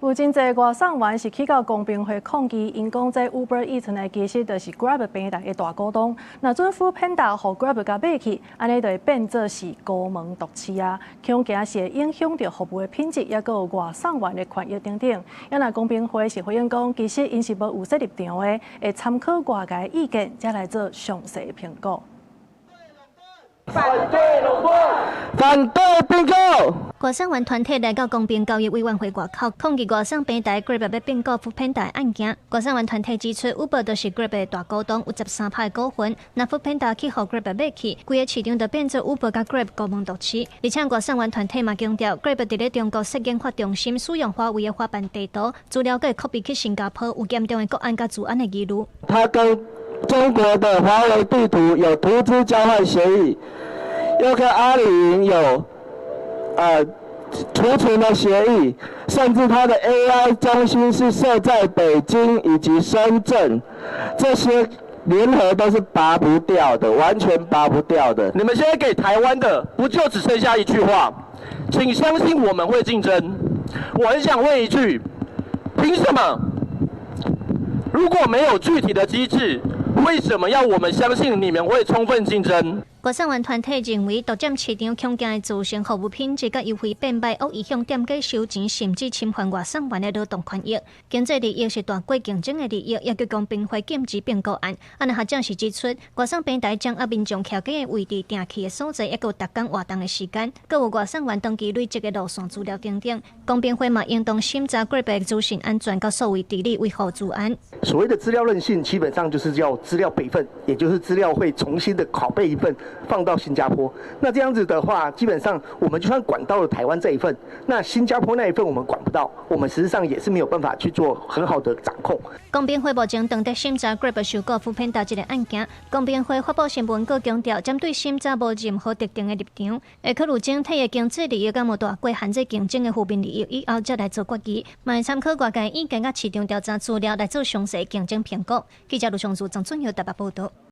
有真濟外送員是去到公平會抗議，因講這 Uber Eats 的其實就是 Grab 平台的大股東。那準 Foodpanda 和 Grab 甲買去，安尼就會變作是高門獨市啊，恐驚是會影響到服務的品質，也閣有外送員的權益等等。因那公平會是回應講，其實因是無有設立場的，會參考外界意見，才來做詳細的評估。反對壟斷，反對併購。外送員團體來到公平交易委員會外口抗議外送平台 Grab 要併購 Foodpanda 案件。外送員團體指出 ，Uber 就是 Grab 的大股東，有13%的股份。那 Foodpanda 去和 Grab 買去，規個市場就變做 Uber 甲 Grab 高門獨市。而且外送員團體嘛強調 ，Grab 佇咧中國設研發中心使用華為的花瓣地圖，資料閣會 copy 去新加坡，有嚴重的國安甲治安的疑慮。他跟中國的華為地圖有圖資交換協議，又跟阿里雲有儲存的協議，甚至它的 AI 中心是設在北京以及深圳，這些聯合都是拔不掉的，完全拔不掉的。你們現在給台灣的不就只剩下一句話，請相信我們會競爭。我很想問一句，憑什麼？如果沒有具體的機制，為什麼要我們相信你們會充分競爭？外送員團體認為，獨佔市場恐驚會造成服務品質甲優惠變歹，惡影響店家收錢，甚至侵犯外送員的勞動權益。經濟利益是大過競爭的利益，也叫公平會禁止併購案。安尼學者是指出，外送平台掌握民眾徛街的位置、定期的所在，也有逐工活動的時間，閣有外送員登記累積的路線資料等等。公平會嘛應當審查 Grab 的資訊安全，甲數位治理維護治安。所謂的資料韌性，基本上就是要資料備份，也就是資料會重新的拷貝一份。放到新加坡，那這樣子的話，基本上我們就算管到了台灣這一份，那新加坡那一份我們管不到，我們實際上也是沒有辦法去做很好的掌控。公平會目前正在審查 Grab 收購 Foodpanda 這個案件。公平會發布新聞，閣強調針對審查無任何特定的立場，會考慮整體的經濟利益敢無大過限制競爭的負面利益，以後再來做決議，嘛會參考外界意見甲市場調查資料來做詳細競爭評估。記者盧尚書、張春耀台北報道。